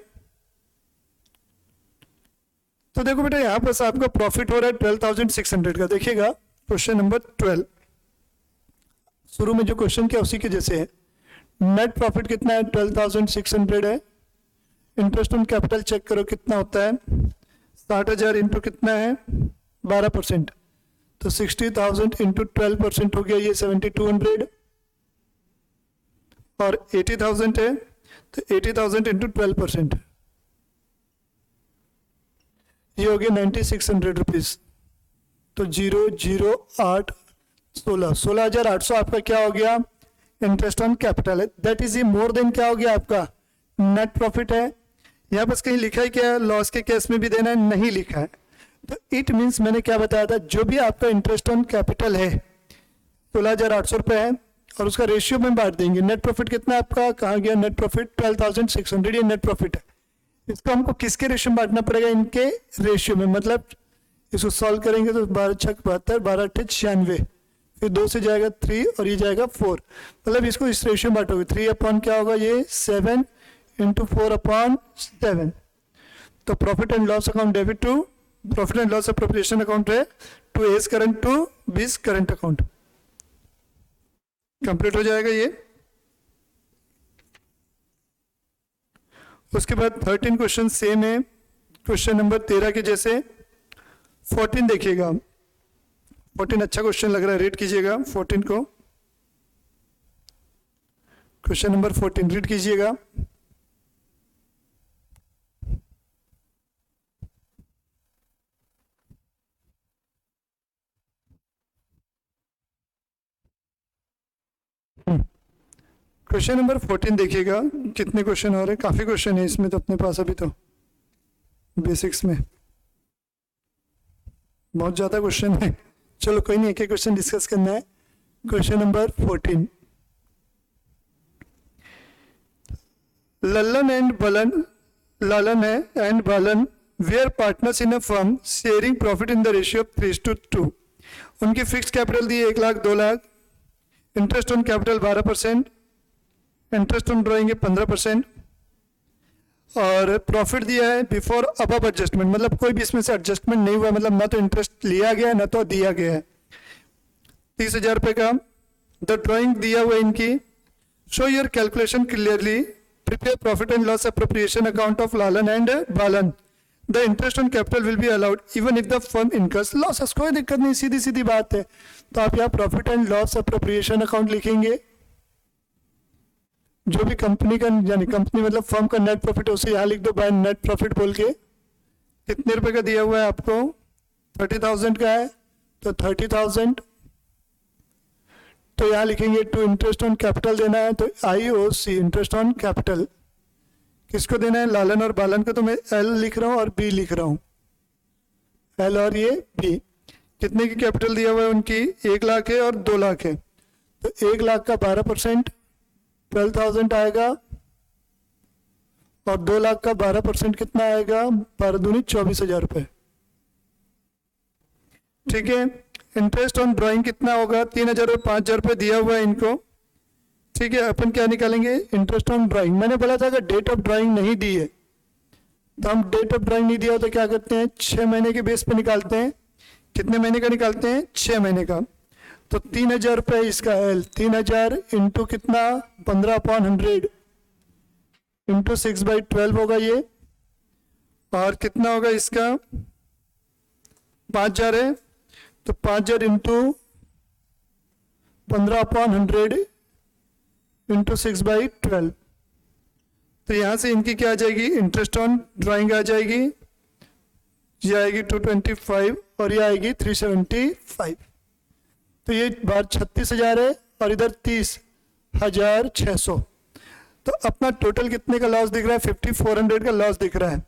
तो देखो बेटा यहां पर आपका प्रॉफिट हो रहा है 12,600 का। देखिएगा क्वेश्चन नंबर 12, शुरू में जो क्वेश्चन किया उसी के जैसे है। नेट प्रॉफिट कितना है, 12,600 है। इंटरेस्ट ऑन कैपिटल चेक करो कितना होता है, 60,000 इंटू कितना है 12%, तो 60,000 इंटू 12% हो गया ये 7,200। और 80,000 है तो 80,000 इंटू 12% ये हो गया 9,600 रुपीज। तो 008 16,800 आपका क्या हो गया, इंटरेस्ट ऑन कैपिटल है। दैट इज मोर देन क्या हो गया आपका नेट प्रॉफिट है। यहाँ बस कहीं लिखा है क्या, लॉस के केस में भी देना है, नहीं लिखा है। तो इट मीन्स मैंने क्या बताया था, जो भी आपका इंटरेस्ट ऑन कैपिटल है 16,800 रुपये है और उसका रेशियो में बांट देंगे। नेट प्रॉफिट कितना आपका, कहाँ गया नेट प्रॉफिट, 12,600 ये नेट प्रॉफिट है। इसको हमको किसके रेशियो में बांटना पड़ेगा, इनके रेशियो में। मतलब इसको सॉल्व करेंगे तो 12×6 = 72, 12×8 = 96, फिर 2 से जाएगा 3 और ये जाएगा 4। मतलब इसको इस रेशियो में बांटोगे, 3 अपॉन क्या होगा ये 7 इंटू 4/7। तो profit and loss account debit to profit and loss appropriation account है to A's current to B's current account. Complete हो जाएगा ये। उसके बाद 13 क्वेश्चन सेम है, क्वेश्चन नंबर 13 के जैसे 14 देखिएगा, 14 अच्छा क्वेश्चन लग रहा है, रीड कीजिएगा 14 को। क्वेश्चन नंबर 14 रीड कीजिएगा। क्वेश्चन नंबर 14 देखिएगा, कितने क्वेश्चन हो रहे हैं, काफी क्वेश्चन है इसमें तो अपने पास अभी तो बेसिक्स में बहुत ज्यादा क्वेश्चन है। चलो कोई नहीं, एक एक क्वेश्चन डिस्कस करना है। Question number 14, Lalan and Balan were partners in a firm sharing profit in the ratio of 3:2। उनकी फिक्स कैपिटल दी 1 lakh 2 lakh, interest on capital 12%, interest on drawing 15%, और प्रॉफिट दिया है बिफोर अबव एडजस्टमेंट, मतलब कोई भी इसमें से एडजस्टमेंट नहीं हुआ, मतलब ना तो इंटरेस्ट लिया गया है ना तो दिया गया है। 30,000 रुपये का द ड्रॉइंग दिया हुआ इनकी। Show your calculation clearly, prepare profit and loss appropriation account of Lalan and Balan. The interest on capital will be allowed even if the firm incurs losses. कोई दिक्कत नहीं, सीधी सीधी बात है। तो आप यहाँ profit and loss appropriation account लिखेंगे, जो भी कंपनी का यानी कंपनी मतलब फर्म का नेट प्रॉफिट है उसे यहाँ लिख दो बाय नेट प्रॉफिट बोल के। कितने रुपए का दिया हुआ है आपको, 30,000 का है तो 30,000, तो यहाँ लिखेंगे टू इंटरेस्ट ऑन कैपिटल देना है तो IOC इंटरेस्ट ऑन कैपिटल किसको देना है, लालन और बालन को। तो मैं L लिख रहा हूँ और B लिख रहा हूँ, L और ये B। कितने की कैपिटल दिया हुआ है उनकी, 1 लाख है और 2 लाख है, तो 1 लाख का 12% 12,000 आएगा, और 2 लाख का 12% कितना आएगा, 12 दूनी 24,000 रुपये। ठीक है। इंटरेस्ट ऑन ड्राइंग कितना होगा, 3,000 और 5,000 रुपये दिया हुआ है इनको। ठीक है, अपन क्या निकालेंगे, इंटरेस्ट ऑन ड्राइंग। मैंने बोला था अगर डेट ऑफ ड्राइंग नहीं दी है तो हम डेट ऑफ ड्राइंग नहीं दिया हो तो क्या करते हैं, 6 महीने के बेस पे निकालते हैं। कितने महीने का निकालते हैं, 6 महीने का। तो 3,000 रुपये इसका L, 3,000 इंटू कितना, 15/100 इंटू 6/12 होगा ये, और कितना होगा इसका 5,000 है तो 5,000 इंटू 15/100 इंटू 6/12। तो यहां से इनकी क्या आ जाएगी, इंटरेस्ट ऑन ड्राइंग आ जाएगी, ये आएगी 225 और ये आएगी 375। तो ये बार 36,000 है और इधर 30,600। तो अपना टोटल कितने का लॉस दिख रहा है, 5,400 का लॉस दिख रहा है।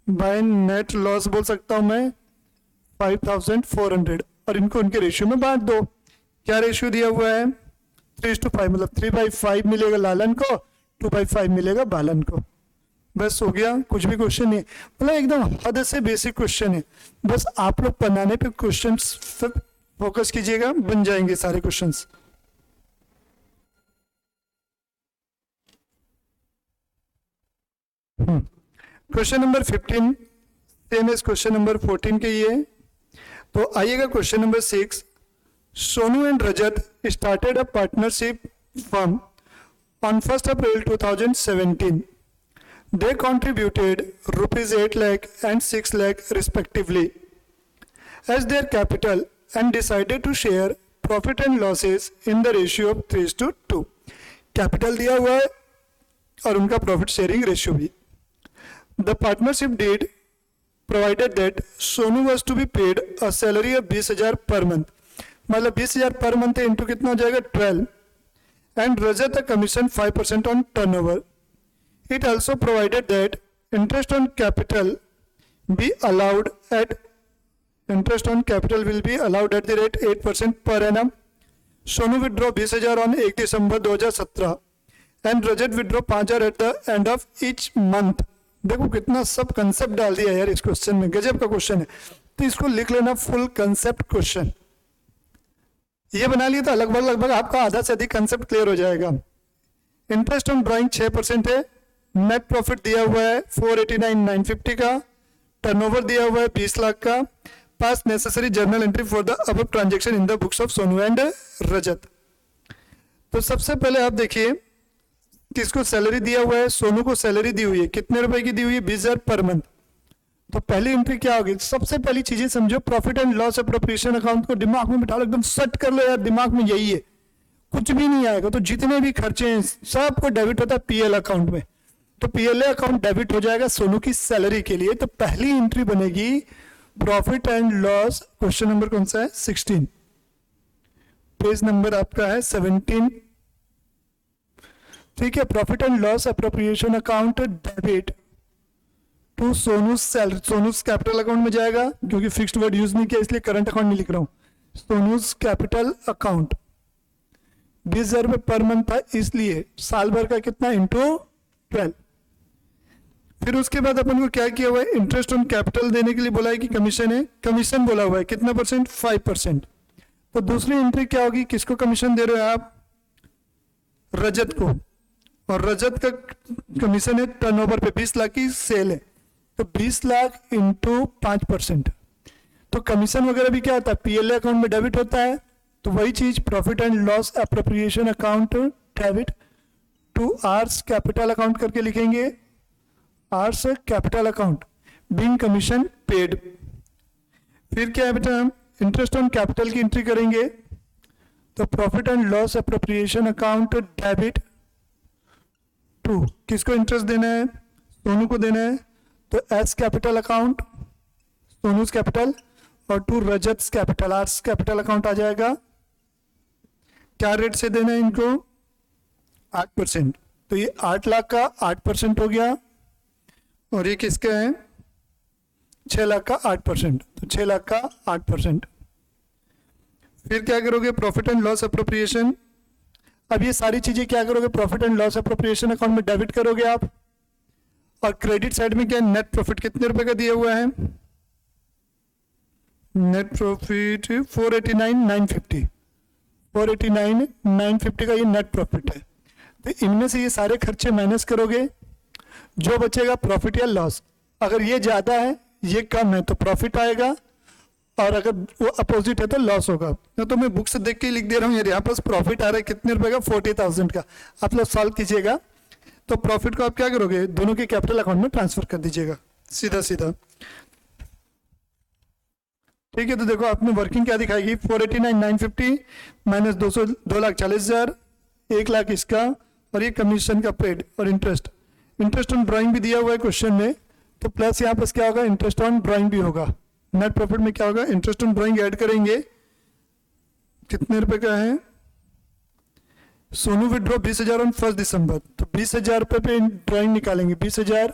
बाय नेट लॉस बोल सकता हूं मैं 5,400, और इनको उनके रेशियो में बांट दो। क्या रेशियो दिया हुआ है, 3:5, मतलब 3/5 मिलेगा लालन को, 2/5 मिलेगा बालन को। बस हो गया, कुछ भी क्वेश्चन नहीं, मतलब एकदम हद से बेसिक क्वेश्चन है। बस आप लोग बनाने पे क्वेश्चन फोकस कीजिएगा, बन जाएंगे सारे questions. Question number 15 same as question number 14 के ये। तो आइएगा question number 6। Sonu and Rajat started a partnership firm on 1st April 2017. They contributed rupees 8 lakh and 6 lakh respectively as their capital and decided to share profit and losses in the ratio of 3:2. Capital दिया हुआ है और उनका प्रॉफिट शेयरिंग रेशियो भी। The partnership deed provided that Sonu was to be paid a salary of 20,000 per month, मतलब 20,000 पर मंथ है, इंटू कितना हो जाएगा 12, and Rajat a commission 5% on turnover. It also provided that interest on capital will be allowed at the rate 8% per annum. Sonu withdraw 20,000 on 1 December 2017 and Rajat withdraw 5,000 at the end of each month. देखो कितना सब कंसेप्ट डाल दिया यार इस क्वेश्चन में, गजब का क्वेश्चन है। तो इसको लिख लेना फुल कंसेप्ट क्वेश्चन। ये बना लिया तो लगभग आपका आधा से अधिक कंसेप्ट क्लियर हो जाएगा। इंटरेस्ट ऑन ड्राइंग 6% है, नेट प्रॉफिट दिया हुआ है 489,950 का, टर्नओवर दिया हुआ है 20 लाख का, pass necessary journal entry for the above transaction in the books of Sonu and Rajat. तो सबसे पहले आप देखिए किसको सैलरी दिया हुआ है, सोनू को सैलरी दी हुई है, कितने रुपए की दी हुई है, 20,000 पर मंथ। तो पहली एंट्री क्या होगी? सबसे पहली चीजें समझो, profit and loss appropriation account को दिमाग में बिठा लो, एकदम सेट कर लो यार, दिमाग में यही है, कुछ भी नहीं आएगा। तो जितने भी खर्चे हैं सबको डेबिट होता है पीएल अकाउंट में, तो पीएलए अकाउंट डेबिट हो जाएगा सोनू की सैलरी के लिए। तो पहली एंट्री बनेगी profit and loss, question number कौन सा है? 16, पेज नंबर आपका है 17, ठीक है। Profit and loss appropriation account debit to Sonu salary, Sonu's capital account में जाएगा, क्योंकि फिक्स्ड वर्ड यूज नहीं किया इसलिए करंट अकाउंट नहीं लिख रहा हूं। सोनूस कैपिटल अकाउंट 20,000 रुपये पर मंथ था, इसलिए साल भर का कितना? इंटू 12। फिर उसके बाद अपन को क्या किया हुआ है? इंटरेस्ट ऑन कैपिटल देने के लिए बोला है कि कमीशन है, कमीशन बोला हुआ है कितना परसेंट? 5%। तो दूसरी एंट्री क्या होगी? किसको कमीशन दे रहे हो आप? रजत को, और रजत का कमीशन है टर्नओवर पे, 20 लाख की सेल है, तो 20 लाख इंटू 5%। तो कमीशन वगैरह भी क्या होता है? पीएलए अकाउंट में डेबिट होता है। तो वही चीज profit and loss appropriation account debit to R's capital account करके लिखेंगे, R's capital account being commission paid. फिर क्या है बेटा? हम इंटरेस्ट ऑन कैपिटल की एंट्री करेंगे, तो profit and loss appropriation account debit to, किसको इंटरेस्ट देना है? सोनू को देना है, तो S capital account, Sonu's capital, और to Rajat capital, R's capital account आ जाएगा। क्या रेट से देना है इनको? 8%। तो ये 8 लाख का 8% हो गया, और ये किसका है? 6 लाख का 8%, तो 6 लाख का 8%। फिर क्या करोगे? Profit and loss appropriation. अब ये सारी चीजें क्या करोगे? Profit and loss appropriation account में डेबिट करोगे आप। और क्रेडिट साइड में क्या? नेट प्रॉफिट कितने रुपए का दिया हुआ है? नेट प्रॉफिट 489,950, 489,950 का ये नेट प्रॉफिट है। तो इनमें से ये सारे खर्चे माइनस करोगे, जो बचेगा प्रॉफिट या लॉस। अगर ये ज्यादा है, ये कम है, तो प्रॉफिट आएगा, और अगर वो अपोजिट है तो लॉस होगा। तो मैं बुक से देख के लिख दे रहा हूँ यार, यहाँ पर प्रॉफिट आ रहा है कितने रुपए का? 40,000 का। आप लोग सॉल्व कीजिएगा, तो प्रॉफिट को आप क्या करोगे? दोनों के कैपिटल अकाउंट में ट्रांसफर कर दीजिएगा, सीधा सीधा, ठीक है। तो देखो आपने वर्किंग क्या दिखाएगी? 489,950 माइनस 2,40,000, 1 लाख इसका, और ये कमीशन का पेड और इंटरेस्ट। इंटरेस्ट ऑन ड्राइंग भी दिया हुआ है क्वेश्चन में, तो प्लस यहाँ पर क्या होगा? इंटरेस्ट ऑन ड्राइंग भी होगा। नेट प्रॉफिट में क्या होगा? इंटरेस्ट ऑन ड्राइंग ऐड करेंगे, कितने रुपए का है? सोनू विड्रॉ 20,000 ऑन 1 दिसंबर, तो 20,000 रुपये पे ड्राइंग निकालेंगे। 20,000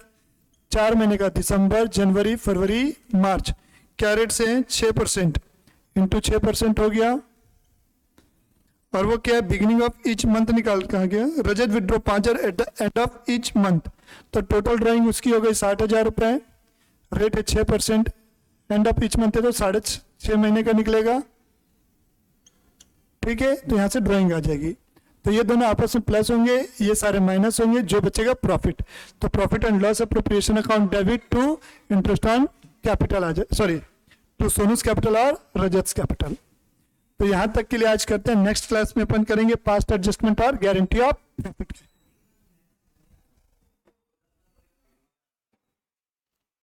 4 महीने का, दिसंबर, जनवरी, फरवरी, मार्च। क्या रेट से है? 6%, इंटू 6% हो गया। और वो क्या है? बिगिनिंग ऑफ ईच मंथ निकाल कहा गया। Rajat withdraw 5,000 at the end of each month, तो टोटल ड्राइंग उसकी हो गई 60,000 रुपये, रेट है 6%, एंड ऑफ ईच मंथ है तो 6.5 महीने का निकलेगा, ठीक है। तो यहाँ से ड्राइंग आ जाएगी। तो ये दोनों आपस में प्लस होंगे, ये सारे माइनस होंगे, जो बचेगा प्रॉफिट। तो profit and loss appropriation account debit to interest on capital आ जाए, सॉरी टू सोनूस कैपिटल और रजत कैपिटल। तो यहां तक के लिए आज करते हैं। नेक्स्ट क्लास में अपन करेंगे पास्ट एडजस्टमेंट और गारंटी ऑफ प्रॉफिट।